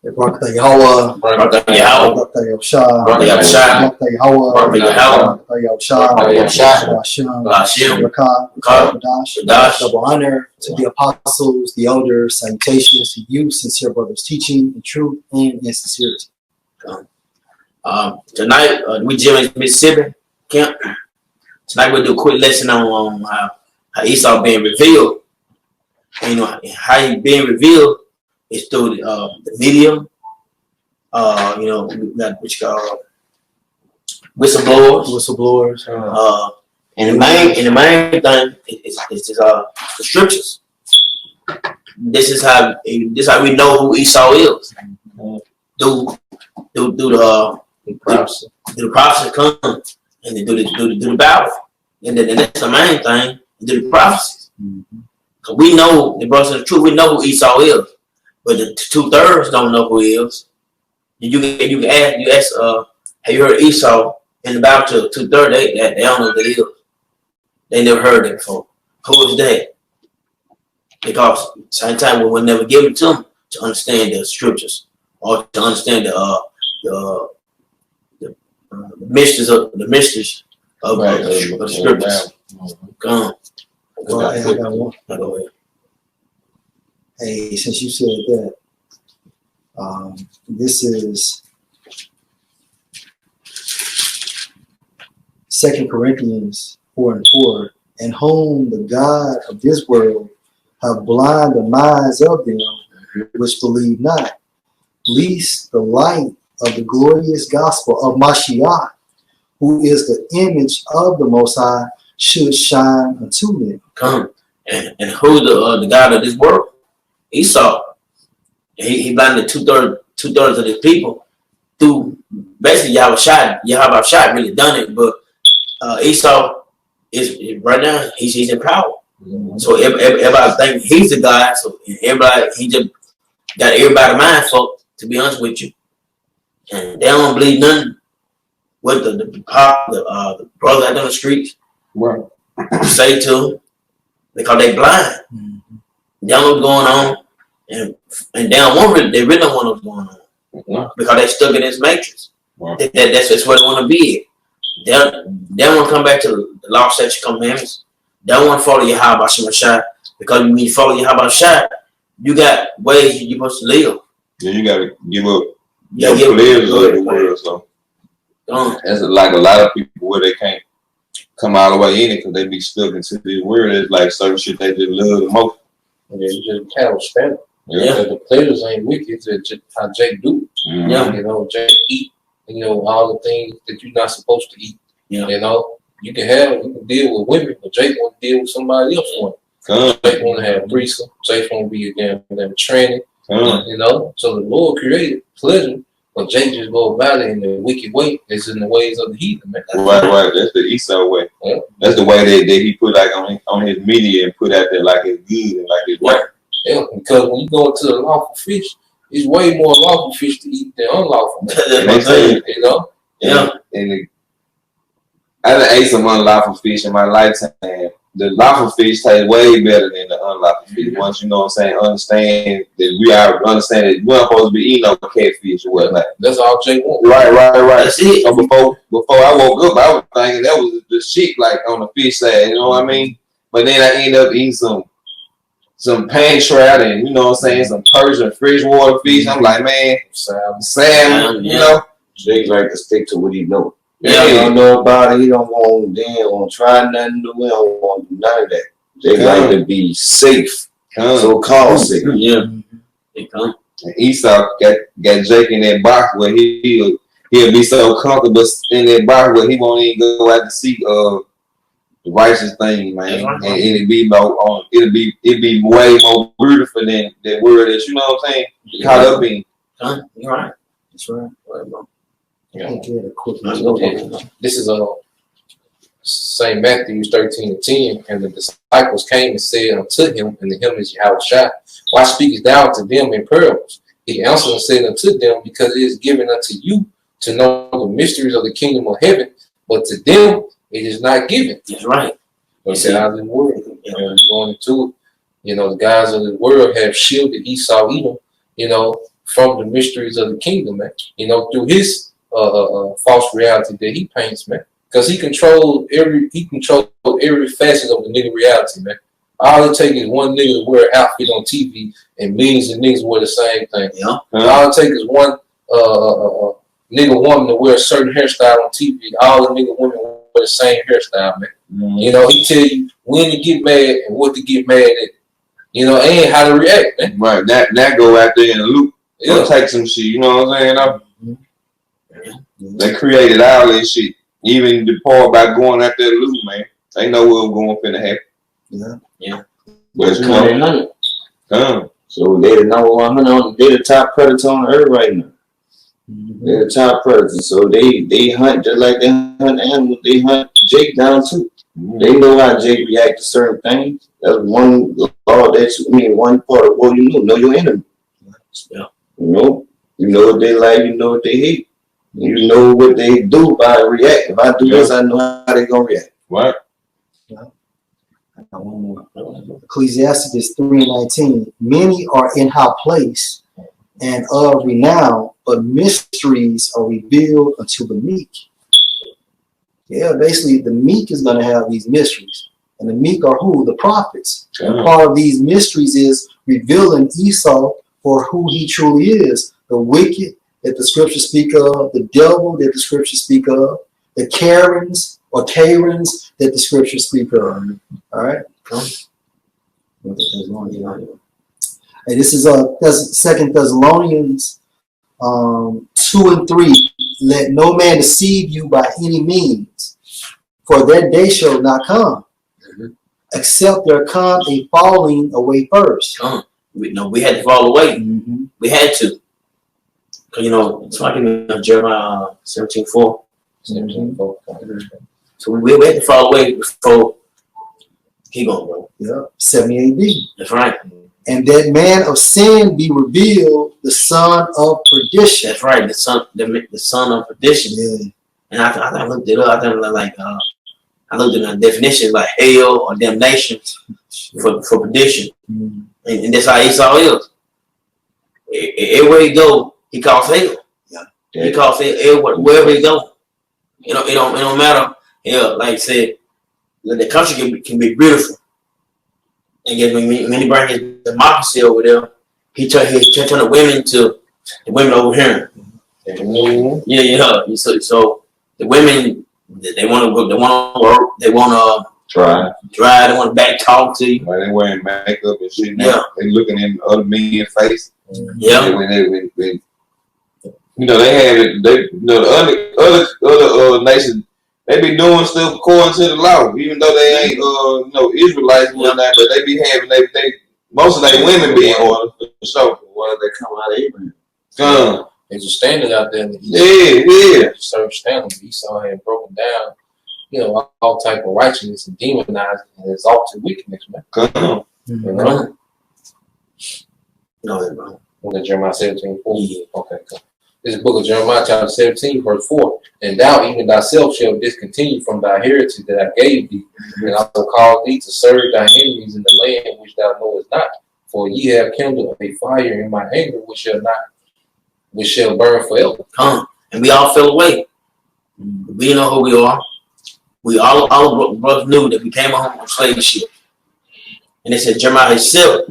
Barakatah Yahweh, Barakatah Yahweh, Barakatah Yahshua, Barakatah Yahshua, Barakatah Yahweh, Barakatah Yahweh, Barakatah Yahshua, Barakatah Yahshua, Hashem, Hashem, Barakah, Barakah, Kadash. double honor to the apostles, the elders, salutations to you, sincere brothers, teaching in truth and in sincerity. Tonight, we Jim in Mississippi camp. Tonight we'll do a quick lesson on how Esau being revealed. And, you know, how he being revealed is through the media. You know, what you call whistleblowers. And the main thing is just the scriptures. This is how we know who Esau is. Through the prophecy come and do the Bible, and that's the main thing. Do the prophecies. Cause we know the brothers of the truth. We know who Esau is, but the 2/3 don't know who he is. You can ask have you heard Esau in the Bible? To 2/3 they don't know who that is. They never heard it before. Who is that? Because same time we will never give it to them to understand the scriptures or to understand the mysteries of the scriptures. Go I got one. on. Hey, since you said that, this is 2 Corinthians 4:4, and whom the God of this world have blinded the minds of them which believe not, lest the light of the glorious gospel of Mashiach, who is the image of the Most High, should shine unto them. Come. And who the God of this world? Esau. He blinded 2/3 of the people through basically Yahweh really done it, but Esau is right now he's in power. So everybody think he's the guy. So everybody he just got everybody mind fucked, to be honest with you. And they don't believe nothing what the brother out on the streets say to them because they blind. They don't know what's going on, and they really don't want what's going on because they stuck in this matrix. That's just what they want to be. They don't want to come back to the law, statutes, commandments. They don't want to follow Yahweh Shemashah because when you follow Yahweh Shah, you got ways you're supposed to live. Yeah, you got to give up. Yeah, players of the world. So that's like a lot of people where they can't come all the way in it because they be stuck into this world. It's like certain shit they just love the most. Yeah, you just cattle spend. Yeah. The players ain't wicked. It's just how Jake do. Yeah. You know, Jake eat. You know, all the things that you're not supposed to eat. Yeah. You know, you can deal with women, but Jake want to deal with somebody else. Jake want to have threesome. Jake want to be again training. You know, so the Lord created pleasure, but Jake just go about it in the wicked way. It's in the ways of the heathen, man. Right. That's the Esau way. Yeah. That's the way that he put like on his media and put out there like it's good and like it's right. Yeah, because when you go into the lawful fish, it's way more lawful fish to eat than unlawful. They say, you know? Yeah. And I done ate some unlawful fish in my lifetime. The lawful fish taste way better than the unlawful fish. Once you know what I'm saying, understand that understand that we're not supposed to be eating no catfish or whatnot. That's all Jake wants. Right. That's it. So before I woke up, I was thinking that was the shit like on the fish side, you know what I mean? But then I ended up eating some pan trout and you know what I'm saying, some Persian freshwater fish. I'm like, man, salmon, you know. Jake like to stick to what he know. Yeah, he don't know about it. He don't want to try nothing new. He don't want to do none of that. Jake like to be safe, so-called safe. Yeah, they come. And Esau got Jake in that box where he'll be so comfortable in that box where he won't even go out to seek the righteous thing, man. And it'll be way more beautiful than the word that you know what I'm saying. Caught up in. You're right. That's right. Yeah. This is St. Matthew 13:10, and the disciples came and said unto him, and the him is Yahushua, why speakest thou to them in parables? He answered and said unto them, because it is given unto you to know the mysteries of the kingdom of heaven, but to them it is not given. That's right. He said out of the word, going into it. You know, the guys of the world have shielded Esau Edom, you know, from the mysteries of the kingdom, man. You know, through his false reality that he paints, man. Because he controlled every facet of the nigga reality, man. All it takes is one nigga to wear an outfit on TV, and millions of niggas wear the same thing. Yeah. All it takes is one nigga woman to wear a certain hairstyle on TV. All the nigga women wear the same hairstyle, man. Mm-hmm. You know, he tell you when to get mad and what to get mad at. You know, and how to react, man. Right, that go out there in the loop. Yeah. It'll take some shit, you know what I'm saying? Mm-hmm. They created all this shit. Even the part by going out there to loop, man. They know what's going finna happen. Yeah. Yeah. But you know, so they're the number 100. They're the top predator on the earth right now. Mm-hmm. They're the top predators. So they hunt just like they hunt animals. They hunt Jake down too. They know how Jake react to certain things. That's one law one part of what you know your enemy. Yeah. You know what they like, you know what they hate. You know what they do by react. If I do this, I know how they gonna react. what? One more. Ecclesiastes 3:19. Many are in high place and of renown, but mysteries are revealed unto the meek. Yeah, basically the meek is going to have these mysteries. And the meek are who? The prophets. And part of these mysteries is revealing Esau for who he truly is. The wicked that the scriptures speak of, the devil that the scriptures speak of, the Karens or Karens that the scriptures speak of. All right? And this is 2 Thessalonians 2:3. Let no man deceive you by any means, for that day shall not come, except there come a falling away first. We had to fall away. Mm-hmm. We had to. Because, it's like in Jeremiah 17:4. 17:4. So we had to fall away before. Keep going, bro. Yeah, 70 AD. That's right. And that man of sin be revealed, the son of perdition. That's right, the son of perdition. Yeah. And I looked it up. I looked at the definition like hell or damnation for perdition. Mm-hmm. And that's how Esau is. Everywhere he go, he calls hell. Yeah. He calls hell wherever he go. It don't matter. Hell, like I said, the country can be beautiful. And yet when he bring his democracy over there, he turn the women to the women over here. Mm-hmm. Yeah. So the women they want to work, they want to drive, they want to back talk to you. Like they wearing makeup and shit. Yeah. They looking in other men's face. Yeah. When they they have it. The other nations. They be doing stuff according to the law, even though they ain't Israelites and whatnot, but they be having most of their women be in order. So why they come out of Abraham? There's a standard out there in the East. Yeah. Certain standards. Esau had broken down, all type of righteousness and demonized and exalted wickedness, man. Look at Jeremiah 17:4. Yeah. Okay, cool. This is the book of Jeremiah, chapter 17, verse 4. And thou, even thyself, shalt discontinue from thy heritage that I gave thee, and I will cause thee to serve thy enemies in the land which thou knowest not. For ye have kindled a fire in my anger, which shall burn forever. And we all fell away. We know who we are. We all brothers knew that we came home from slave ship. And they said Jeremiah himself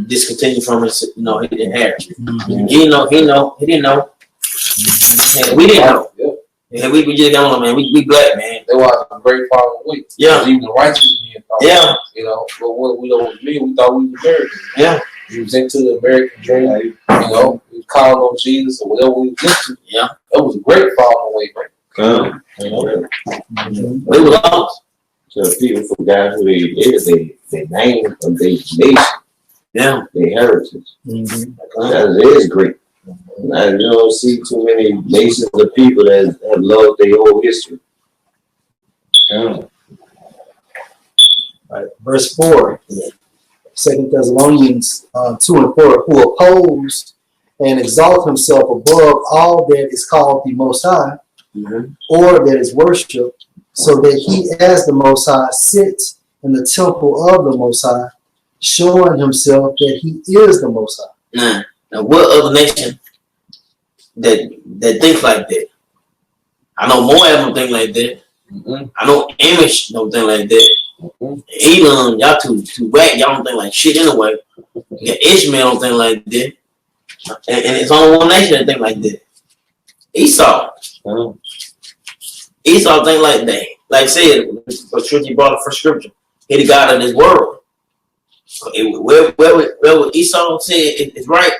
discontinued from his, his inheritance. Mm-hmm. He didn't know. Mm-hmm. We didn't know. Yeah, we just don't know, man. We black, man. There was a great falling away. Yeah. Even the righteous men thought, but what we thought we was American. Yeah. We was into the American dream, we was calling on Jesus or whatever we was into. Yeah. That was a great falling away, man. We were lost. So people forgot who they is, their name of their nation, their heritage. Mm-hmm. That is great. Now, you don't see too many nations of people that have loved their whole history. All right, verse 4, 2 Thessalonians 2:4, who opposed and exalt himself above all that is called the Most High, or that is worshipped, so that he as the Most High sits in the temple of the Most High, showing himself that he is the Most High. Now, what other nation that thinks like that? I know Moab don't think like that. I know Amish don't think like that. Edom, y'all too whack. Y'all don't think like shit anyway. Yeah, Ishmael don't think like that. And it's only one nation that think like that. Esau. Esau think like that. Like I said, what Tricky brought up for scripture. He the God of this world. Where Esau said it's right,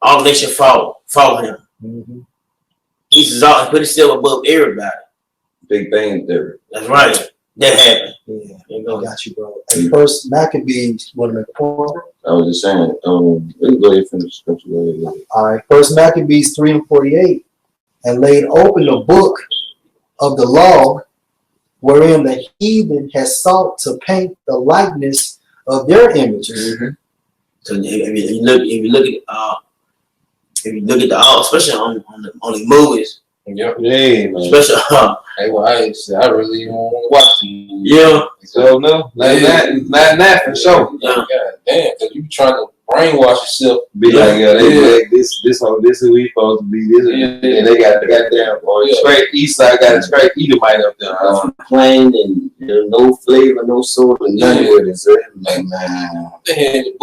all nations follow him. He's exalted, put himself above everybody. Big Bang Theory. That's right. That happened. Yeah, I got you, bro. And first Maccabees, you want to make a point? I was just saying, we can go ahead and finish the scripture. All right, first Maccabees 3:48, and laid open the book of the law, wherein the heathen has sought to paint the likeness of their images. So if you look at the all, especially on the movies, Yeah, man. especially hey, well, I really don't want to watch the movie. yeah, So no, not that for sure. yeah. God damn, because you trying to brainwash yourself. Be like, they like this who we supposed to be. This and they got the goddamn straight east side, got a straight Edomite up there. Plain and no flavor, no soda, none of it is Like, man, they had a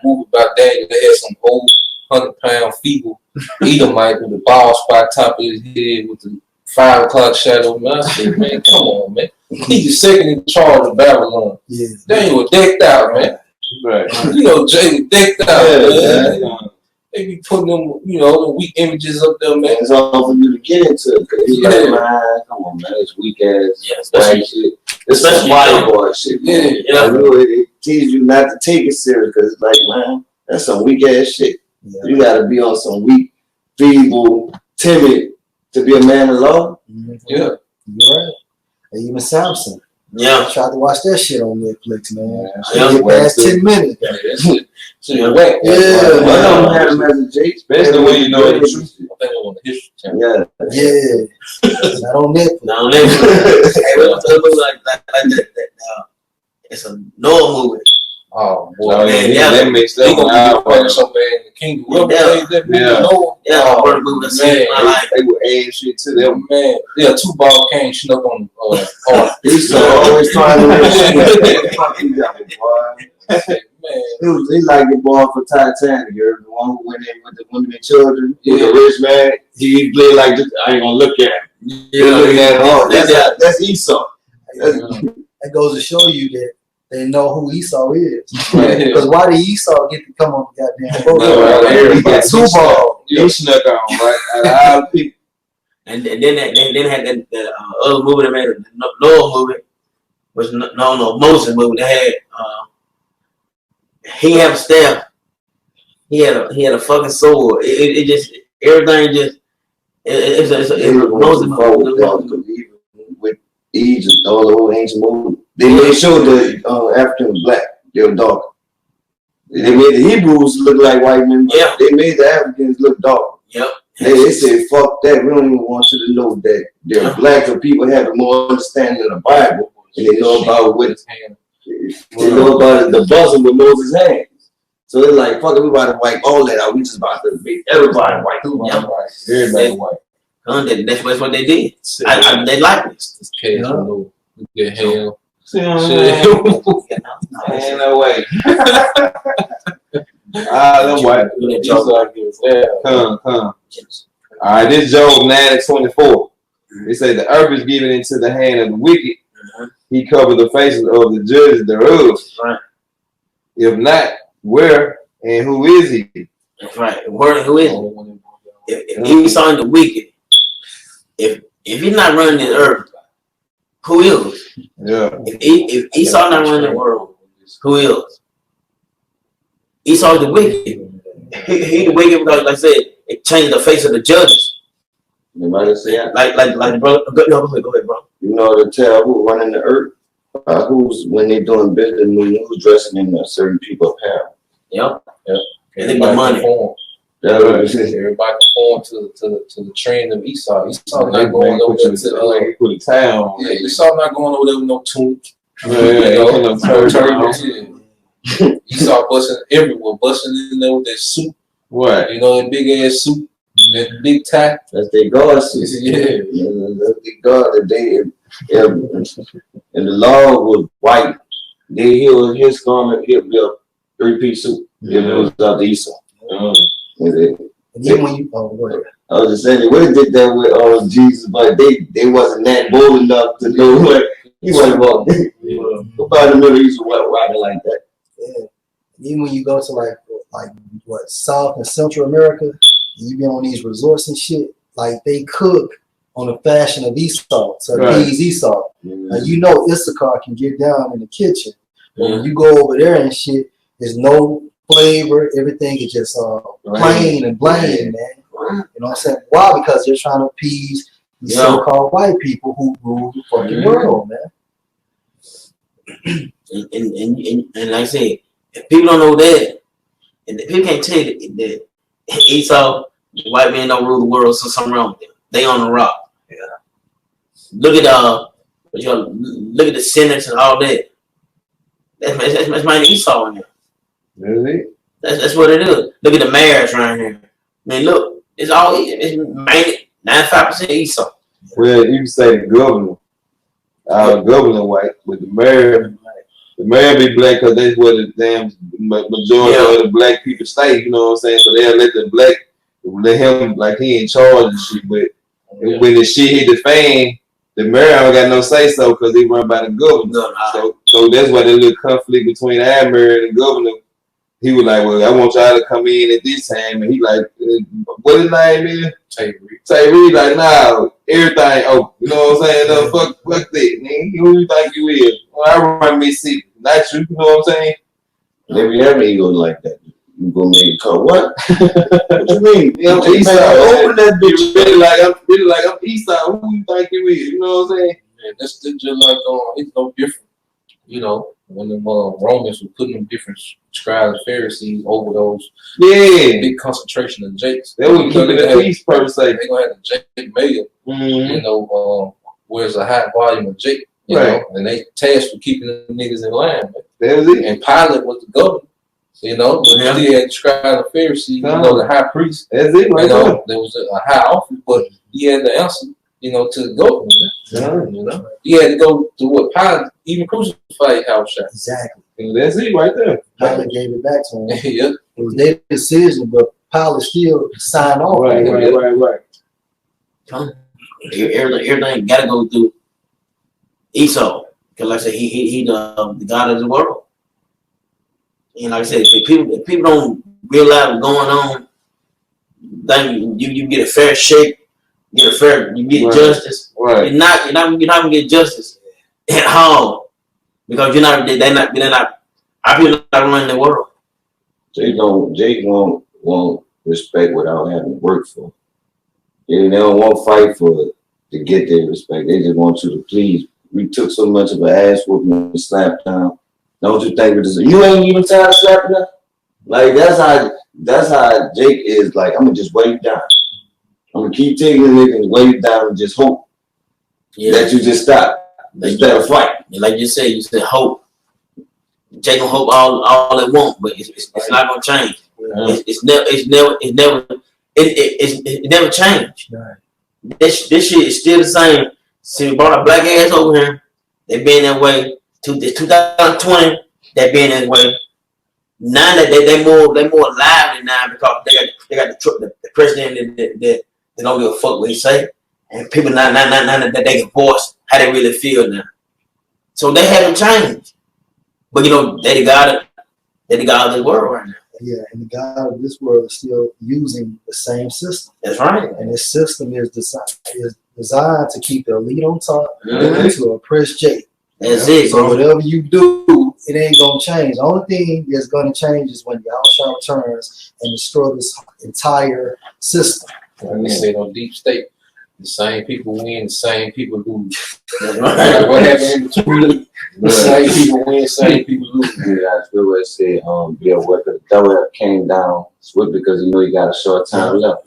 movie about Daniel. They had some old 100-pound feeble Edomite with the bald spot top of his head with the 5 o'clock shadow. Man, I said, man, come on, man. He's the second in charge of Babylon. Yeah. Daniel was decked out, man. Right. You know, Jay was decked out, man. They be putting them, the weak images up there, man. It's all for you to get into it. Cause he's like, man, come on, man, it's weak ass white shit. It's some white boy shit. Yeah. It teaches you not to take it serious because it's like, man, that's some weak ass shit. Yeah. You gotta be on some weak, feeble, timid to be a man of law. Yeah. You're right. And even Samson. Yeah. I tried to watch that shit on Netflix, man. Yeah. Get past 10 minutes. Yeah, that shit whack. Yeah. But I don't have him as a J. Especially when you know the truth. I think I'm on the History Channel. Yeah. Not on Netflix. Now hey, what's the movie like that? It's a Noah movie. Oh, boy. No, man, yeah, yeah. they mixed They up. gonna be fucking so bad in the kingdom. Whoever made that movie, Yeah. Noah. Yeah, Oh, the movie that's in my life. They would add shit to them. man. Yeah, 2 ball came snuck on He's always trying to make shit. Fuck you, boy. man. He like the boy for Titanic, the one who went in with the women and children, with the rich man. He played like this. I ain't gonna look at him. Yeah, Looking at him. That's Esau. That goes to show you that they know who Esau is. Right. Because why did Esau get to come on the goddamn boat? No, He got 2 balls. He snuck on, right? Out of all the people. And then had that other movie they made, the Noah movie, was Moses movie. They had he had a staff. He had a fucking sword. It just everything just it Moses movie. With Egypt, all the old ancient movies, they made sure the African was black, they were dark. They made the Hebrews look like white men, but they made the Africans look dark. Yep. They said, fuck that, we don't even want you to know that they're black, or people have more understanding of the Bible, and they know about what they know about the bosom with Moses' hands. So they're like, fuck, everybody white, all that out. We just about to make everybody white. Everybody white. That's what they did. They like this. This case no good hell. Ain't no way. Them white. Come. All right, this Job 9:24. It says the earth is given into the hand of the wicked. He covered the faces of the judges thereof. Right. If not, where and who is he? That's right. Who is it? If Esau and the wicked, if he's not running the earth, who is? Yeah. If Esau not running the world, who is? Esau is the wicked. He the wicked because, like I said, it changed the face of the judges. Anybody say Like the brother. Go ahead, bro. you know to tell who running the earth, who's when they doing business, who's dressing in a certain people apparel. Yep. And they Everybody got money. conform. Everybody conform to the trend of Esau. Esau not going over there to put a tie on. Esau not going over there with no tunic. Esau busting everywhere, busting in there with that suit, What? You know, that big ass suit, that big tie. That's their God. Yeah. That's their God. That they and the law was white. His garment, he'll be a 3-piece suit. If it was out the Esau. And then when you, oh, go ahead. I was just saying they would have did that with Jesus, but they wasn't that bold enough to know what he wasn't walking. Nobody in the Middle East was riding like that. Yeah. And even when you go to like what South and Central America, and you be on these resorts and shit, like they cook on the fashion of Esau, so appease Esau. Now you know Issachar can get down in the kitchen, but when you go over there and shit, there's no flavor. Everything is just plain and bland, man. You know what I'm saying? Why? Because they're trying to appease the so-called white people who rule the fucking world, man. And like I said, if people don't know that, and if people can't tell you that Esau, the white man don't rule the world, so something wrong with them. They on the rock. Yeah. Look at look at the sentence and all that. That's my Esau in there. Really? That's what it is. Look at the mayors right here. I mean, look, it's mainly 95% Esau. Well, you can say the governor. Our governor white, but the mayor be black because that's where the damn majority of the black people stay. You know what I'm saying? So they'll let him like he in charge and shit. But when the shit hit the fan, the mayor don't got no say so because he run by the governor. So that's why the little conflict between our mayor and the governor. He was like, well, I want y'all to come in at this time. And he like, what his name is? Tay Reed. Like, nah, everything open. You know what I'm saying? No, fuck that, man. Who you think you is? Well, I run Mississippi. Not you. You know what I'm saying? Never ever ego like that. You gonna make it call what? What you mean? You know, Esau. Open that bitch. Really like I'm Esau. Who you think you is? You know what I'm saying? Yeah, that's just like it's no different. You know, when the Romans were putting them different scribes and Pharisees over those big concentration of jakes. They were keeping the peace per se. They're gonna have the jake mail, you know, where there's a high volume of jake, you know, and they tasked with keeping the niggas in line. That was it. And Pilate was the governor, you know, but still had the scribes and Pharisees, you know, the high priest. That's it, right? You know, there was a high office, but he had the answer, you know, to the government. You know, he had to go to what Pilate even crucified house shot. Exactly. And that's it right there. Pilate gave it back to him. Yeah. It was their decision, but Pilate still signed off. Right. Everything got to go through Esau, because like I said, he the God of the world. And like I said, if people don't realize what's going on, then you get a fair shake. You get justice. Right. You're not gonna get justice at all because they're not. Our people not running the world. Jake won't respect without having to work for. They don't want to fight for it to get their respect. They just want you to please. We took so much of an ass whooping and slapped down. Don't you think you ain't even tired of slapping down? Like that's how Jake is. Like I'm gonna just weigh you down. I'm gonna keep taking the nigga and weigh you down and just hope that you just stop instead of fight. Like you said hope. Jake gonna hope all it want, but it's not gonna change. It's never changed. Right. This shit is still the same. See, we brought a black ass over here. They been that way. To 2020, they been that way. Now that they more lively now because they got the president that don't give a fuck what he say, and people now that they can voice how they really feel now. So they haven't changed. But you know, they the God of this world right now. Yeah, and the God of this world is still using the same system. That's right. And this system is designed to keep the elite on top and to oppress Jake. That's it. So whatever you do, it ain't gonna change. The only thing that's gonna change is when Yahushua returns and destroy this entire system. Like they say on Deep State, the same people win, the same people lose. Like what happened in between? The same people win, same people lose. Yeah, I feel what I said. The devil came down swift because you know he got a short time left.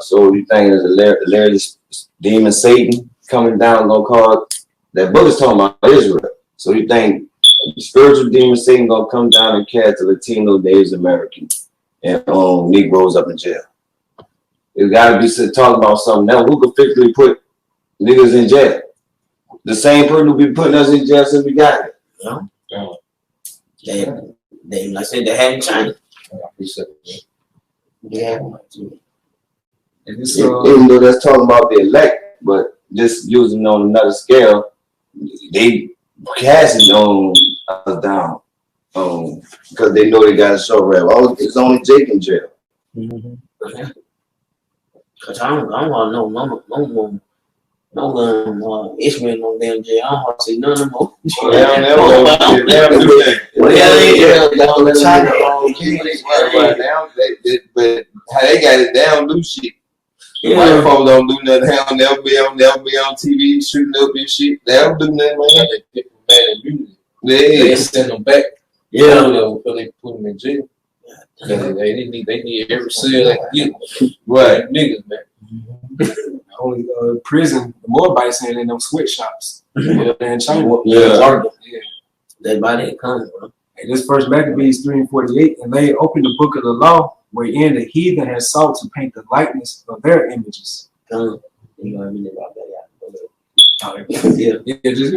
So you think there's a hilarious demon Satan coming down gonna cause that book is talking about Israel. So you think the spiritual demon Satan gonna come down and catch the Latino Native Americans and Negroes up in jail. It gotta be talking about something else. Who could physically put niggas in jail? The same person who be putting us in jail since we got here. They like I said, they had in China. Yeah. Even though that's talking about the elect, but just using on another scale, they casting on us down. Because they know they got a show rap. Oh, it's only Jake in jail. Cause I don't want no Ishmael no damn jail. I don't want to see none of them more. But how they got it, they don't do shit. Yeah. White folks don't do nothing. They'll be on TV shooting up and shit. They don't do nothing, man. They get mad at you. They They send them back. Yeah. Before they put them in jail. They need every cell they can get. right. Niggas, man. Only prison, the Moabites in them sweatshops. In China. Yeah. That body comes, bro. And this first Maccabees 3 and 48, and they opened the book of the law, wherein the heathen had sought to paint the likeness of their images. You know what I mean about that? Yeah, just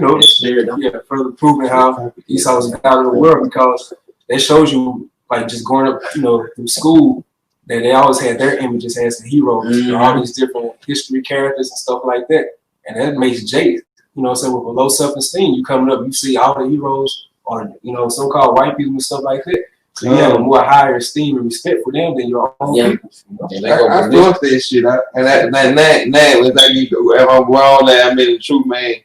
further proving how Esau was out of the world, because that shows you, like, just growing up, through school, that they always had their images as the heroes, all these different history characters and stuff like that. And that makes Jake, with a low self-esteem, you coming up, you see all the heroes or, so-called white people and stuff like that. So you have a more higher esteem and respect for them than your own people. I fuck that shit. If I'm wrong, that I mean the truth, man.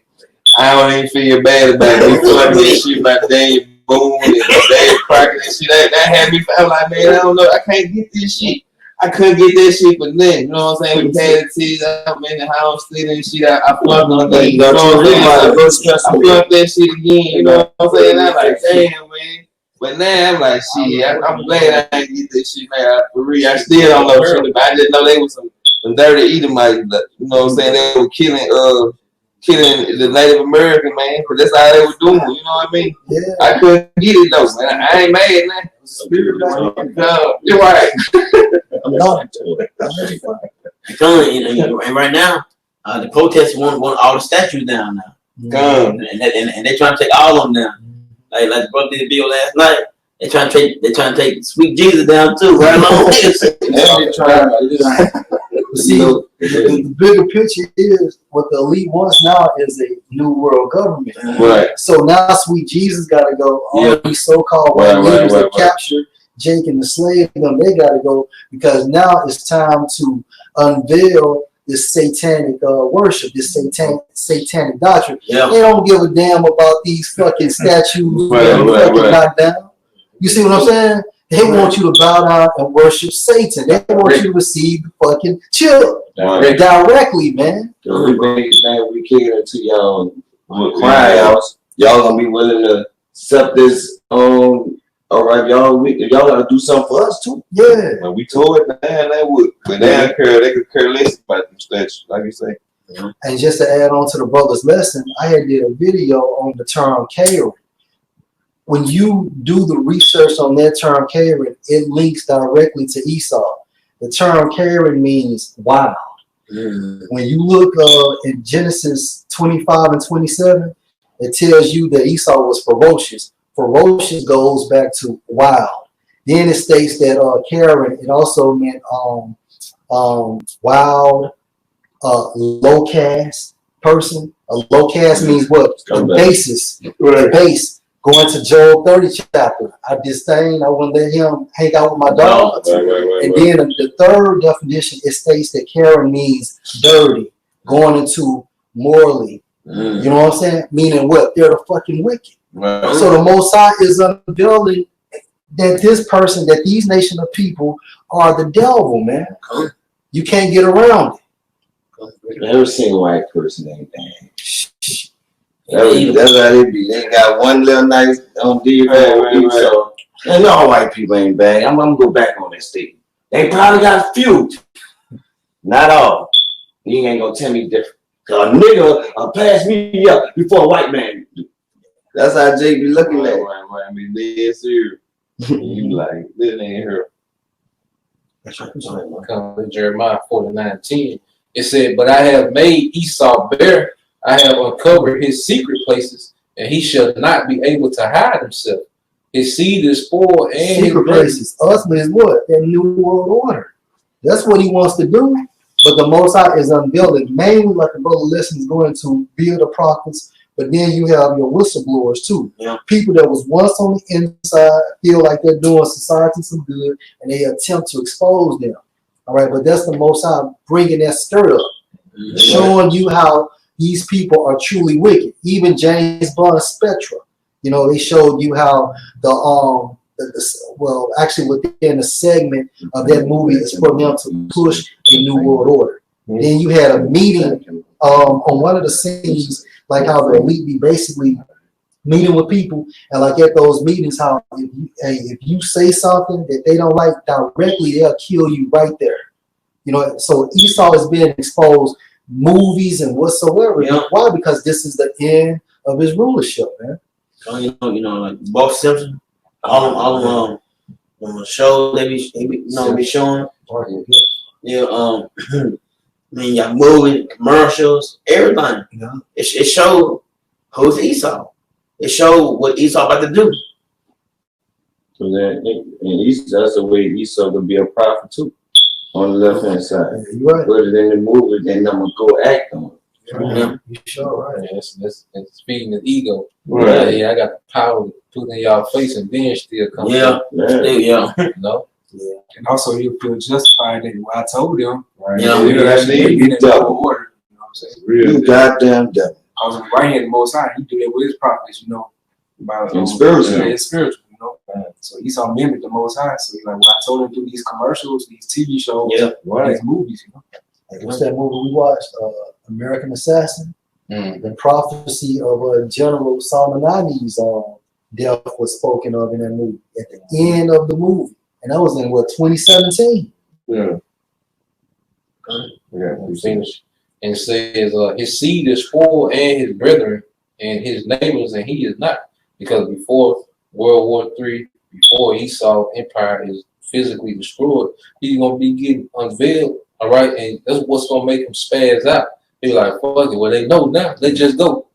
I don't even feel bad about it. We fuck that shit about Dave Boone and Dave Crockett and shit. That had me feel like, man, I don't know. I can't get this shit. I couldn't get that shit for nothing. You know what I'm saying? We had the teas out, man, the house stealing and shit. I flunked on that. You know what I'm saying? I flunked that shit again. You know what I'm saying? I'm like, damn, man. But now I'm like, shit, I'm glad I didn't get this shit, man. For real, I still don't know shit, but I just know they was some dirty Edomites. You know what I'm saying? They were killing the Native American, man, because that's all they were doing. You know what I mean? Yeah. I couldn't get it though, man. I ain't mad, man. Spirit, No, you're right. I'm not. And right now, the protesters want all the statues down now. And they're trying to take all of them down. Like the brother did the bill last night. They're trying to take sweet Jesus down too, right along with See, the bigger picture is what the elite wants now is a new world government. Right. So now sweet Jesus got to go. All these so-called white leaders that captured Jake and the slave, they got to go, because now it's time to unveil this satanic worship, this satanic doctrine. Yeah. They don't give a damn about these fucking statues knocked down. You see what I'm saying? They want you to bow down and worship Satan. They want you to receive the fucking chip directly, man. So we bring it back, we kick it into y'all cry outs. Y'all gonna be willing to accept this all right, y'all gotta do something for us too. Yeah. When we told it, man, they would. But they could care less about them statues, like you say. Yeah. And just to add on to the brother's lesson, I had did a video on the term Karen. When you do the research on that term Karen, it links directly to Esau. The term Karen means wild. When you look in Genesis 25 and 27, it tells you that Esau was ferocious. Ferocious goes back to wild. Then it states that Karen, it also meant wild, low caste person. A low caste means what? The basis. The base. Going to Job 30 chapter. I disdain, I wouldn't let him hang out with my dogs. And then the third definition, it states that Karen means dirty, going into morally. You know what I'm saying? Meaning what? They're the fucking wicked. Right. So the Most High is unveiling that that these nation of people are the devil, man. You can't get around it. Never seen a white person ain't bad. That's how they be. They got one little nice deal. So, and all white people ain't bad. I'm gonna go back on that statement. They probably got a few. Not all. You ain't gonna tell me different. Cause a nigga pass me up before a white man do. That's how Jake be looking at it. Right. I mean, they serious. You like, this ain't her. Come to Jeremiah 49:10. It said, "But I have made Esau bare, I have uncovered his secret places, and he shall not be able to hide himself. His seed is spoiled, and Secret places. Ultimately is what? That new world order. That's what he wants to do. But the Most High is unveiling, mainly like the brother listens, going to build the prophets. But then you have your whistleblowers too. Yeah. People that was once on the inside feel like they're doing society some good, and they attempt to expose them. All right, but that's the Most High bringing that stir up, showing you how these people are truly wicked. Even James Bond's Spectra, you know, they showed you how well, actually within the segment of that movie is for them to push a new world order. Then you had a meeting on one of the scenes, like how the elite be basically meeting with people, and like at those meetings, how if you say something that they don't like directly, they'll kill you right there. You know, so Esau is being exposed, movies and whatsoever. Yeah. Why? Because this is the end of his rulership, man. So, you know, like Boss Simpson, all the shows they be showing. Yeah, I mean, y'all moving commercials, everything. Yeah. It showed who's Esau. It showed what Esau about to do. So then, and Esau, that's the way Esau could be a prophet too, on the left hand side. Yeah, you're right. Put it in the movie, then I'm gonna go act on it. Yeah. You sure right. That's feeding his ego. Right. Yeah, I got the power to put in y'all face and then still come. Yeah, yeah. You know? Yeah. And also he'll feel justified that I told them. Right. Yeah. That's They it. get in the order. You know what I'm saying? You goddamn devil. I was on the right hand of the Most High. He do that with his prophets, you know. About And spiritual. Yeah, it's spiritual, you know. So Esau mimicked the Most High. So he's like, well, I told him through these commercials, these TV shows, Yeah. these movies, you know. Like, what's that movie we watched? American Assassin. The prophecy of General Salmanani's death was spoken of in that movie at the end of the movie, and that was in what 2017. Yeah. Finish. And it says, his seed is full, and his brethren, and his neighbors, and he is not. Because before World War III, before Esau empire is physically destroyed, he's going to be getting unveiled, all right? And that's what's going to make him spaz out. He's like, fuck it, well, they know now. They just go.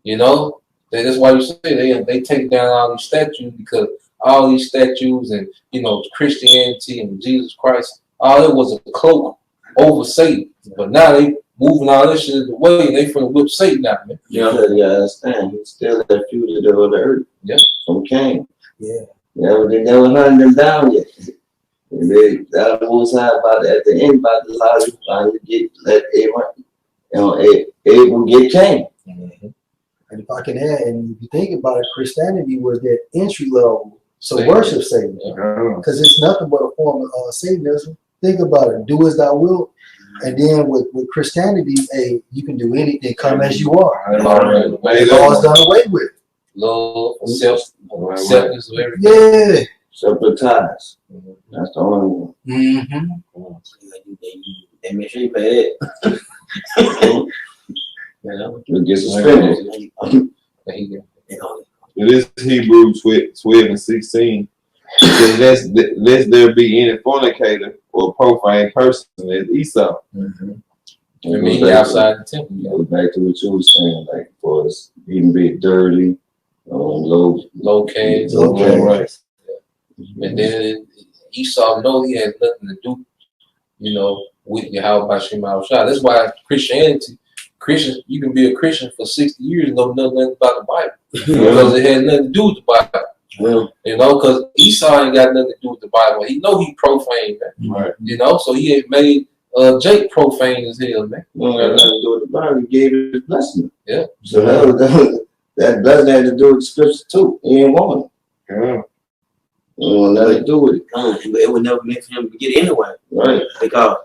You know? That's why you say they take down all these statues, because all these statues and, you know, Christianity and Jesus Christ, all it was a cloak over Satan. But now they moving all this shit away, and they finna whip Satan out, man. Yeah, you understand. He's still a fugitive of the earth. Yeah. From Cain. Yeah. They never hunting them down yet. And that was about at the end about the law you finally let Abel get Cain. Mm-hmm. And if I can add, and if you think about it, Christianity was that entry level to Satan. worship Satan, because it's nothing but a form of Satanism. Think about it: do as thou wilt. And then with Christianity, you can do anything, come as you are. The law is done away with. Love, acceptance of everything. Yeah. Separate ties. That's the only one. Mm-hmm. They make sure you pay it. You know? You'll get suspended. It is Hebrews 12:16. It says, lest there be any fornicator or profane person as Esau. I mean, outside the temple. Go back to what you were saying, like for us, even be dirty, low cash. right. And then Esau know he has nothing to do, you know, with Yahweh Bashim Al-Shah. That's why Christians, you can be a Christian for 60 years and know nothing about the Bible. Because it has nothing to do with the Bible. Yeah. You know, because Esau ain't got nothing to do with the Bible. He know he profane, man. Right. You know, so he ain't made Jake profane as hell, man. You don't got nothing to do with the Bible. He gave it his blessing. Yeah. So that blessing had to do with the scripture too. He ain't want it. Yeah. He don't want nothing to do with it. It would never make him to get anyway. Right. Because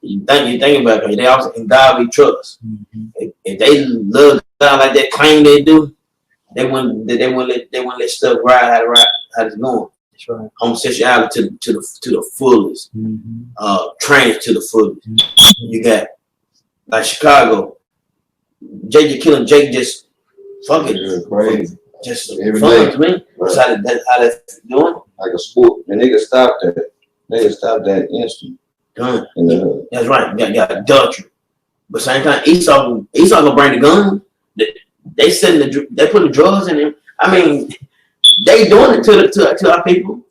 you think about it, they also in God we trust. If they love God like that claim they do, they wouldn't let stuff ride how it's going. That's right. Homosexuality to the fullest. Trans to the fullest. You got like Chicago. Jake killing Jake just fucking Crazy. just Every fun day. to me. Right. That's how that's doing. Like a sport. And they can stop that. They stop that instant. Gun. In the hood. That's right. Got adultery. But same time, Esau gonna bring the gun. They put the drugs in him. I mean, they doing it to our people.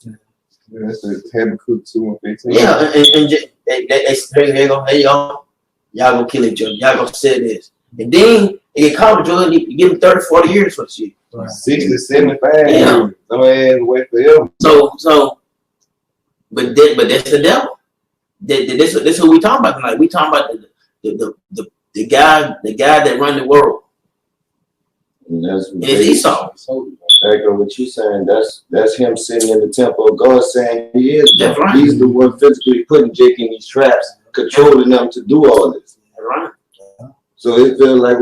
That's a Habakkuk 2:15. Yeah, and they go, hey y'all gonna kill each other. Y'all gonna say this, and then they get caught with drugs. You give them 30, 40 years for the shit. 60, 75 Yeah. years. No ass wait forever. So, but that's the devil. This who we talking about tonight. We talking about the guy that run the world. And that's And it's Esau. Back on what you saying, that's him sitting in the temple of God saying he is God. That's right. He's the one physically putting Jake in these traps, controlling them to do all this. That's right. So it feels like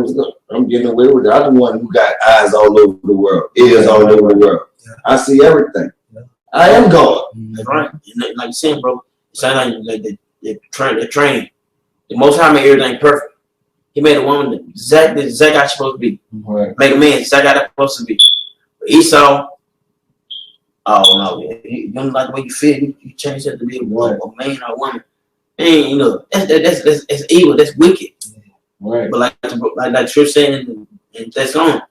I'm getting away with it. I'm the one who got eyes all over the world, ears all over the world. I see everything. I am God. That's right. And like you said, bro, it sounds like they're training. The Most High made everything perfect. He made a woman exactly how she's supposed to be. Right. Make a man exactly how they're supposed to be. But Esau, oh no, you don't like the way you feel. You change that to be a man or a woman. And you know that's evil. That's wicked. Right. But like you're saying, and that's on.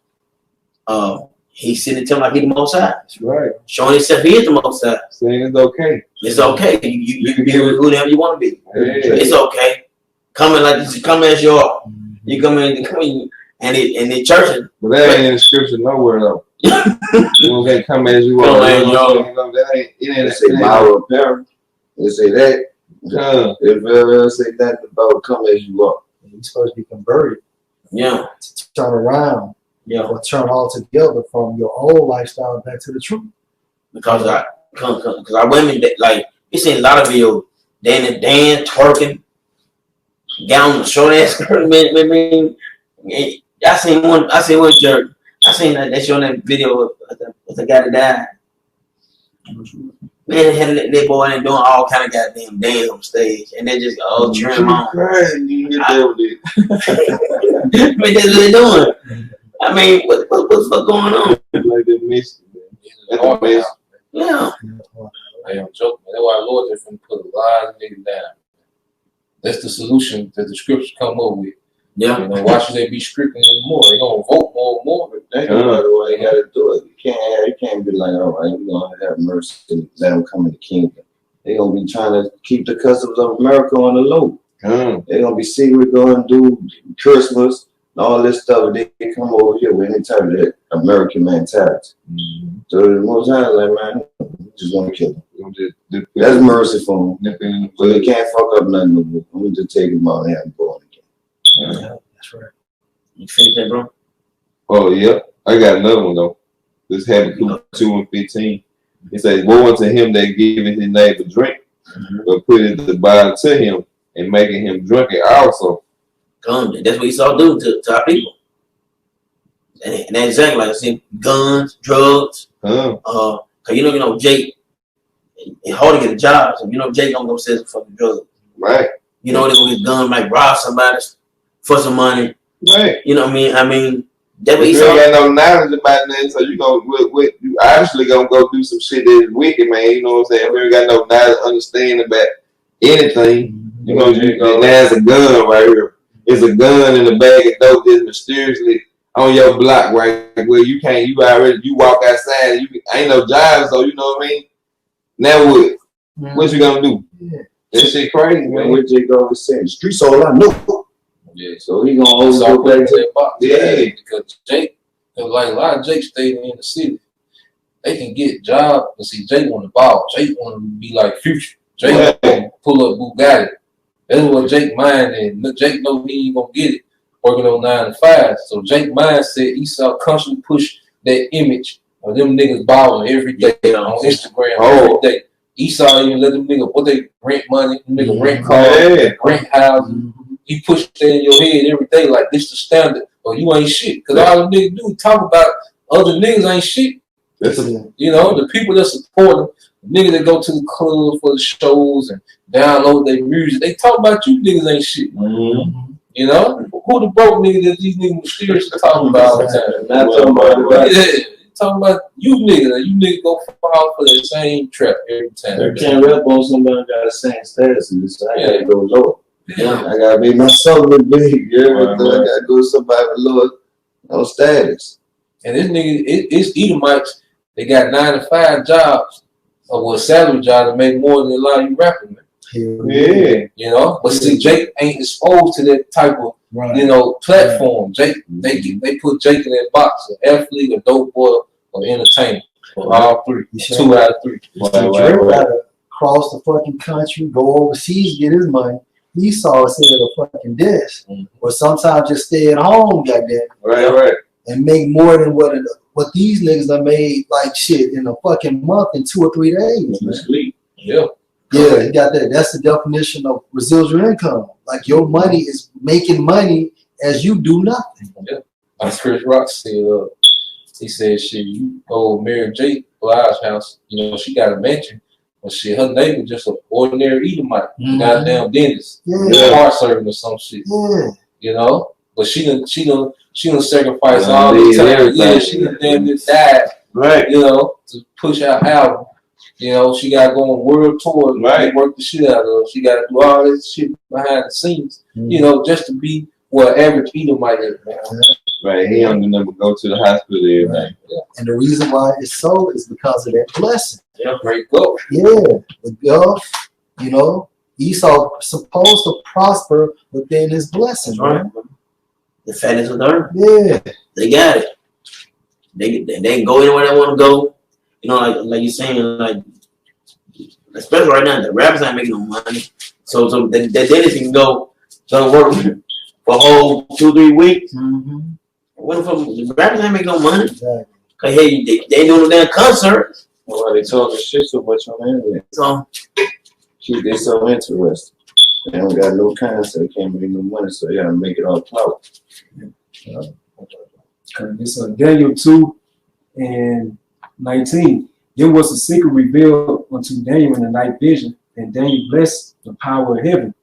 He's sitting there like he's the Most High. That's right. Showing himself he is the Most High. Saying it's okay. It's okay. You can be whoever you want to be. Yeah. It's okay. Come as you are. You come in and the church. But that ain't in the scripture nowhere though. You don't say come as you Come are. as you are. That ain't it. They Ain't say moral parent. They say that. If ever say that about come as you are. You're supposed to be converted. Yeah. To turn around. Yeah. Or turn altogether from your old lifestyle back to the truth. Because our women like you seen a lot of videos. They in the dance, twerking, down the short ass skirt. I seen one jerk. I seen that showing that video with the guy that died. Man, they had that boy and doing all kind of goddamn dance on stage, and they just all cheering him on. I mean, that's what they doing. I mean, what's going on? like that mess. That's a mess. Yeah. I am joking. That's why Lord is going to put a lot of niggas down. That's the solution that the scriptures come up with. Yeah. You know, why should they be stricken anymore? They're going to vote more and more. But think about the way they got to do it. You can't be like, all right, we're going to have mercy and let them come in the kingdom. They're going to be trying to keep the customs of America on the low. They're going to be secret going to do Christmas and all this stuff. They come over here with any type of that American mentality. So the Most High is like, man, we just want to kill them. That's mercy for them. So they can't fuck up nothing with them. We just take them out and have them born again. Yeah, that's right. You finish that, bro? Oh yeah, I got another one though. This Habakkuk 2:15. It says, "Woe unto him that giveth his neighbor drink, but putteth the bottle to him, and making him drink it also." That's what Esau do to our people. And that's exactly like I said, guns, drugs. Cause you know, Jake. It's hard to get a job, so you know Jake gonna go sell some fucking drugs. Right. You know they gonna get guns, like rob somebody for some money. Right. You know what I mean, that You ain't got no knowledge about nothing, so you obviously gonna go do some shit that's wicked, man. You know what I'm saying? If you ain't got no knowledge, understanding about anything, you know, there's a gun right here. It's a gun in the bag of dope just mysteriously on your block, right? Where you walk outside and you ain't no job, so you know what I mean? Now what? What you gonna do? Yeah. That shit crazy, man. What Jake always saying, the streets all I know. Yeah. So he gonna always So go back to that box. Yeah. Because Jake, like a lot of Jake stayed in the city. They can get jobs, but see, Jake want to ball. Jake want to be like Future. Jake want to pull up Bugatti. That's what Jake mind and Jake know he ain't gonna get it working on 9 to 5. So Jake mind said Esau constantly push that image of them niggas balling every day on Instagram every day. Esau even let them niggas what they rent money, them niggas rent cars, rent houses. He pushed that in your head every day like this the standard, or you ain't shit. Cause all them niggas do talk about other niggas ain't shit. You know, the people that support them, the niggas that go to the club for the shows and download their music, they talk about you niggas ain't shit. You know? Who the broke niggas that these niggas mysteriously talking about all the time? Not talking about it. talking about you niggas. And you niggas go fall for the same trap every time. I can't rap on somebody who got the same status. So I gotta go low. Yeah. I gotta make myself look big. Yeah, I gotta go to somebody with low status. And this nigga, it's Edomites. They got 9 to 5 jobs, or salary jobs that make more than a lot of you rappers, man. Yeah. You know, but see, Jake ain't exposed to that type of platform. Jake, they put Jake in that box: an athlete, a dope boy, or entertainer. For all three, 2 out of 3. Drake gotta cross the fucking country, go overseas, get his money. Esau sit at a fucking desk, or sometimes just stay at home, goddamn. Right. And make more than what these niggas done made like shit in a fucking month in 2 or 3 days. Man. Yeah. Yeah, you got that. That's the definition of residual income. Like your money is making money as you do nothing. Yeah. Like Chris Rock said, he said, shit, you owe Mary J. Blige's house, you know, she got a mansion. But shit, her neighbor just an ordinary Edomite, goddamn dentist, heart surgeon or some shit. Yeah. You know? But she done sacrifice all the time. Yeah, she done damn near died. Right. You know, to push out album. You know, she got to go on world tour. Right. Work the shit out of her. She got to do all this shit behind the scenes. You know, just to be what average Edomite is, man. Right. He don't never go to the hospital every day. Yeah. And the reason why it's so is because of that blessing. Yeah, great go. Yeah. The Gulf, you know, Esau supposed to prosper within his blessing. Right. The fattest of the earth. Yeah. They got it. They can go anywhere they want to go. You know, like you're saying, like, especially right now, the rappers ain't making no money. So the dentist can go work for a whole 2-3 weeks. What if the rappers ain't making no money? Exactly. Cause hey, they doing a damn concert. Well, they talking shit so much on the internet. So they so interested. They don't got no concept, they can't make no money, so they gotta make it all clout. It's Daniel 2:19. There was a secret revealed unto Daniel in the night vision, and Daniel blessed the power of heaven.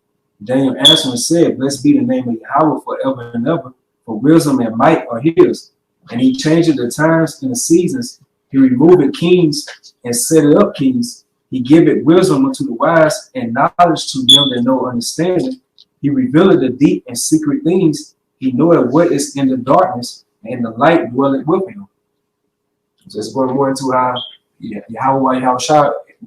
Daniel answered and said, blessed be the name of Yahweh forever and ever, for wisdom and might are his. And he changed the times and the seasons. He removed kings and set up kings. He giveth wisdom unto the wise and knowledge to them that know understanding. He revealed the deep and secret things. He knoweth what is in the darkness, and the light dwelleth with him. So it's going more into how Yahweh,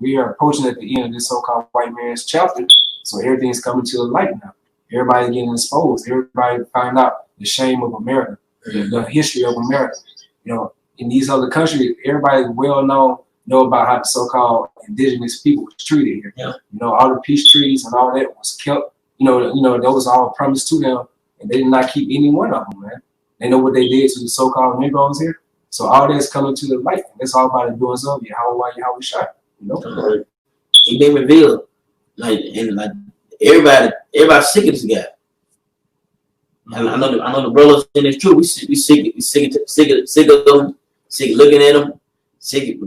we are approaching at the end of this so-called white man's chapter. So everything's coming to the light now. Everybody getting exposed. Everybody find out the shame of America, the history of America. You know, in these other countries, everybody know about how the so-called indigenous people was treated here. Yeah. You know, all the peace treaties and all that was kept. You know, that was all promised to them, and they did not keep any one of them, man. They know what they did to the so-called neighbours here. So all that's coming to the light. That's all about the doings of Yahweh shot. You know, he been revealed. Like everybody sick of this guy. And I know the brothers in this truth. We sick of them, sick of looking at them, sick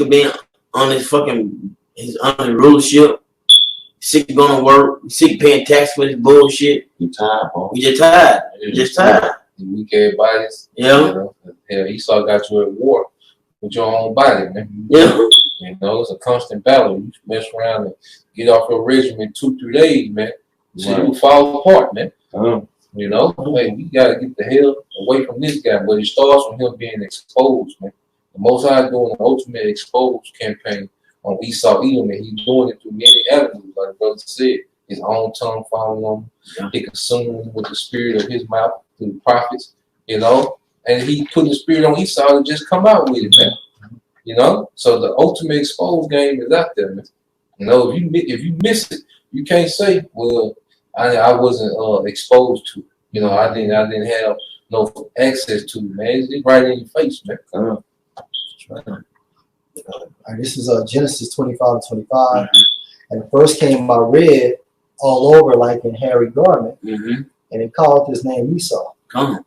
of being on his rulership, sick of going to work, sick of paying tax for this bullshit. You tired, bro. We just tired. Just tired. Weak ass bodies. Yeah. Hell, Esau got you at war with your own body, man. Yeah. You know, it's a constant battle. You mess around and get off your regiment 2-3 days, man. Shit will fall apart, man. You know, like, we gotta get the hell away from this guy. But it starts from him being exposed, man. The Most High doing the ultimate exposed campaign on Esau Edom, and he's doing it through many avenues, like Brother said. His own tongue following him. He consumed him with the spirit of his mouth through the prophets, you know. And he put the spirit on Esau to just come out with it, man. You know, so the ultimate exposed game is out there, man. You know, if you miss it, you can't say, well, I wasn't exposed to it. You know, I didn't have no access to it, man. It's right in your face, man. This is Genesis 25:25, and the first came I read all over like in hairy garment, and it called his name Esau. And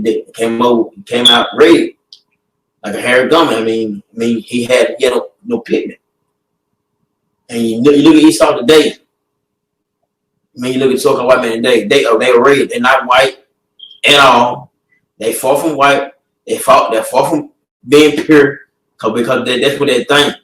it came out red like a hairy garment. I mean he had no pigment. And you look at Esau today. I mean, you look at so-called white man today. They are red. They're not white at all. They far from white. They're far from being pure, because that's what they think.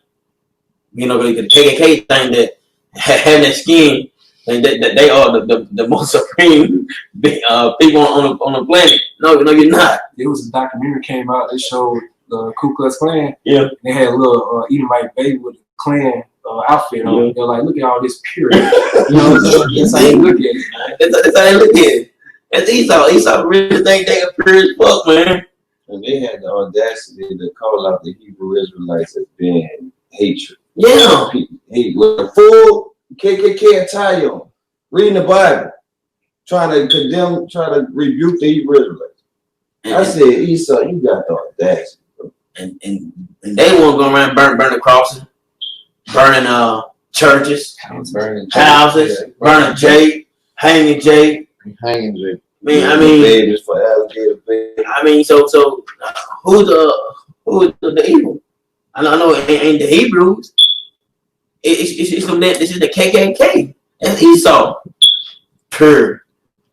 You know, the KKK think that having that skin, and that they are the most supreme people on the planet. No, you're not. There was a documentary came out that showed the Ku Klux Klan. Yeah. They had a little Edomite baby with a Klan outfit on. Yeah. They're like, look at all this purity. You know what I'm saying? That's how they look at it. That's how they look at it. That's Esau. Esau really think they are pure as fuck, man. And they had the audacity to call out the Hebrew Israelites as being hatred. Yeah. Hey, with a full KKK attire on, reading the Bible, trying to condemn, trying to rebuke the Hebrew Israelites. I said, Esau, you got the audacity, bro. And they want to go around burning crosses, burning churches, burning houses, burning Jake, hanging Jake. hanging Jake. I mean, babies for alligator babies. I mean, so who's the evil? I know it ain't the Hebrews. It's from that. This is the KKK. That's Esau. Pure,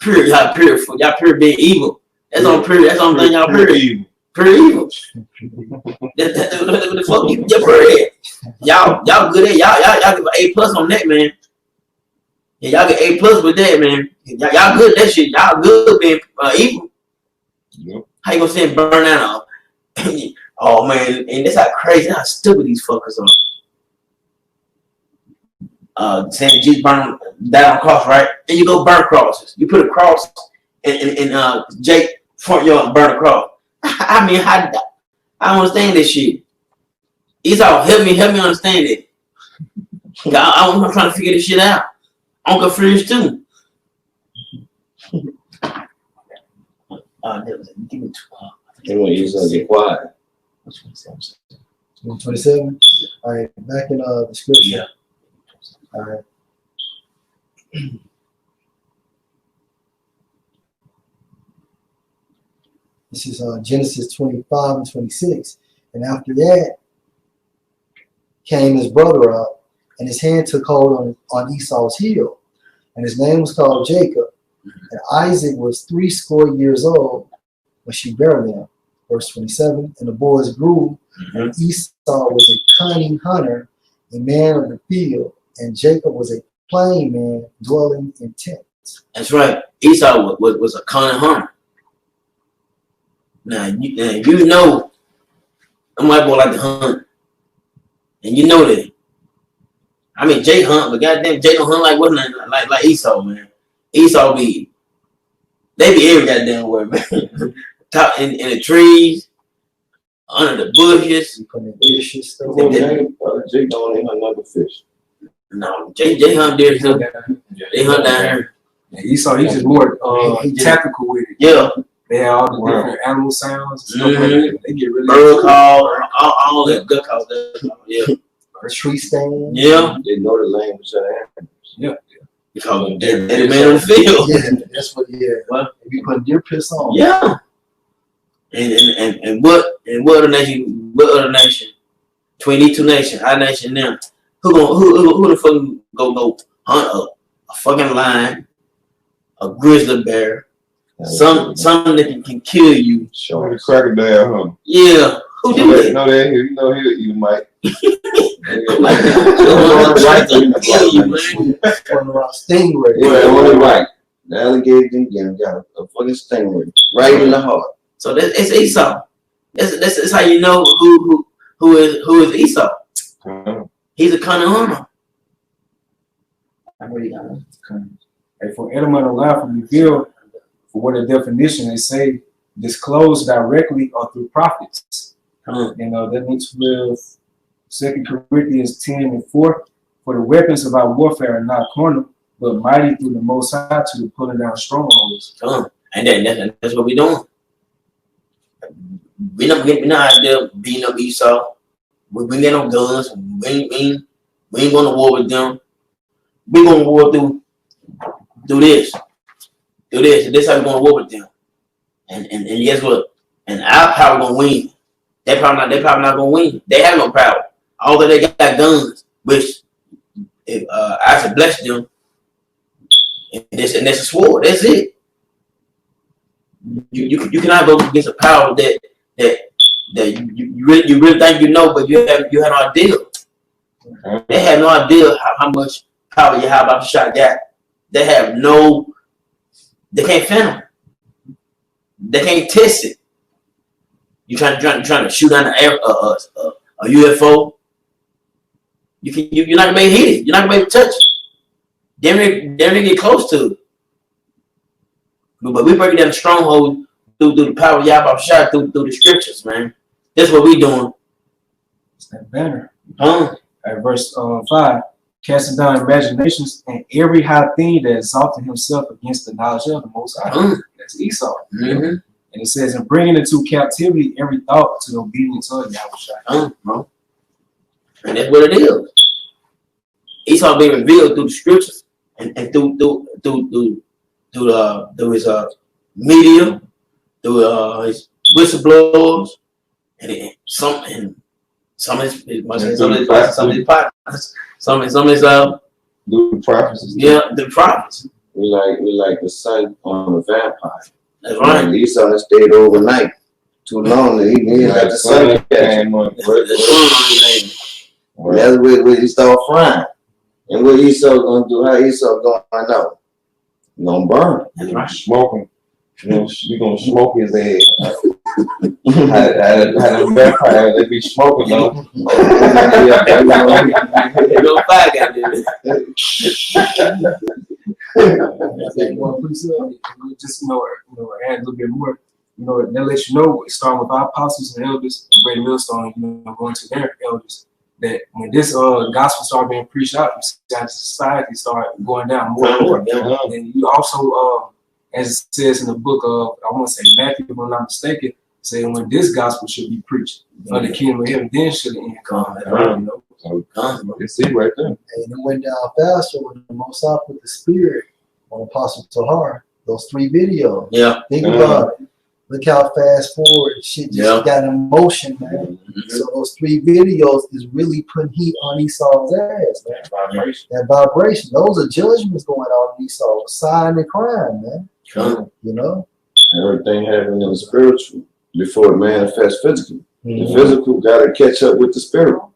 y'all pure being evil. That's on pure. That's on thing y'all pure evil. Pure evil. That's what the fuck you pure at. Y'all good at y'all give an A+ on that, man. Yeah, y'all get A+ with that, man. Y'all good at that shit. Y'all good being evil. Yep. How you gonna say burn out? Oh man, and that's how crazy, how stupid these fuckers are. Saying Jesus burned down on the cross, right? And you go burn crosses. You put a cross in Jake front yard and burn a cross. I mean, I don't understand this shit. Esau, help me understand it. I'm trying to figure this shit out. I'm confused too. Give me They want Esau to get quiet. 27. All right, back in the scripture. Yeah. All right. This is Genesis 25 and 26. And after that came his brother up, and his hand took hold on Esau's heel. And his name was called Jacob. And Isaac was 80 years old when she bare him. Verse 27. And the boys grew, and Esau was a cunning hunter, a man of the field, and Jacob was a plain man dwelling in tents. That's right. Esau was a cunning hunter. Now you know, I'm white boy like to hunt, and you know that. I mean, Jay hunt, but goddamn, Jay don't hunt like what like Esau, man. Esau they be every goddamn where, man. Top in the trees, under the bushes. You put in dishes, stuff. Jake don't even hunt another fish. No, Jay hunt deer too. They hunt down here. And Esau, he's just more tactical with it. Yeah. They have all the different animal sounds and stuff like that. They get really Bird call, all that good calls. Yeah. A tree stand. Yeah. They know the language of the animals. Yeah. Because they're the man on the field. Yeah, that's what. Yeah. What? If you put deer piss on. Yeah. And what other nation? What other nation? Between these two nations, our nation now, who the fuck go hunt a fucking lion, a grizzly bear, something that can kill you? Sure. The crocodile, huh? Yeah. Who do that? No, that here. You know here you might. Like kill you, man. Stingray. Yeah, only right. The alligator again got a fucking stingray right in the heart. So it's Esau. That's how you know who is Esau. He's a cunning hunter. And for Edom and Life and revealed, for what the definition they say, disclosed directly or through prophets. You know, that means with 2 Corinthians 10 and 4, for the weapons of our warfare are not carnal, but mighty through the Most High to the pulling down strongholds. And that's what we're doing. We're not out there beating up Esau. We ain't got no guns. We ain't going to war with them. We're going to war through this. Do this. And this how we're going to war with them. And guess what? And our power going to win. They probably not going to win. They have no power. Although they got guns, which if I should bless them. And that's a sword. That's it. You cannot go against a power that that you really think you know, but you had no idea. They had no idea how much power Yahweh Shah got. They can't fathom. They can't test it. You trying to shoot down a UFO. You're not gonna be able to hit it. You're not gonna be able to touch it. Damn near get close to it. But we breaking down the stronghold through the power of Yahweh Shah through the scriptures, man. That's what we doing. It's that banner. At verse 5, casting down imaginations and every high thing that exalted himself against the knowledge of the Most High. That's Esau. And it says, and bringing into captivity every thought to the obedience of Yahweh Shah. And that's what it is. Esau being revealed through the scriptures and through his media, through his whistleblowers, and some of his partners, some of his the prophets. Yeah, the prophets. We like the sun on a vampire. That's right. Esau has stayed overnight too long. He didn't let the sun catch him. That's where he start frying. And what Esau gonna do? How Esau gonna find out? He gonna burn. That's right. Smoking. You gonna smoke his ass. Had a vampire, they be smoking though. No fire got there. Just add a little bit more. That lets you know, starting with our apostles and elders, Great Millstone, going to their elders, that when this gospel started being preached out, society started going down more and more. And you also, as it says in the book of, I want to say Matthew, if I'm not mistaken, saying when this gospel should be preached, the kingdom of heaven, then should the end come. You see right there. And it went down faster when the Most High put the spirit on Apostle Tahar. Those 3 videos. Yeah. Think about it. Look how fast forward shit just got in motion, man. So those 3 videos is really putting heat on Esau's ass, man. That vibration. Those are judgments going on in Esau. Sign and crime, man. Everything happening in the spiritual before it manifests physically. The physical got to catch up with the spiritual.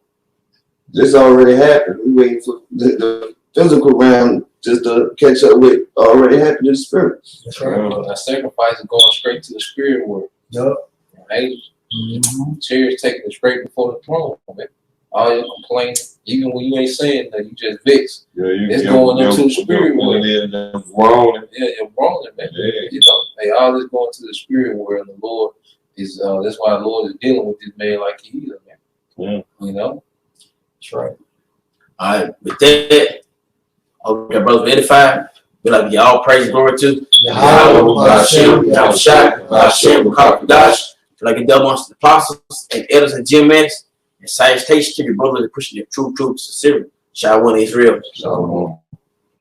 This already happened. We waiting for the physical realm just to catch up with already happened in the spirit. That's right. That sacrifice is going straight to the spirit world. Yep. Angels, chairs taking it straight before the throne. Man. All your complaining, even when you ain't saying that, you just vexed. It's going into the spirit world. You're wrong, man. Hey, all this going to the spirit world. The Lord is. That's why the Lord is dealing with this man like he is, man. That's right. All right, with that, hope your brothers edified. We like y'all praise glory to Yahweh Hashem, like a double amongst the apostles and elders and gym men and salutation to your brothers pushing the true truth sincerely. Shall one Israel.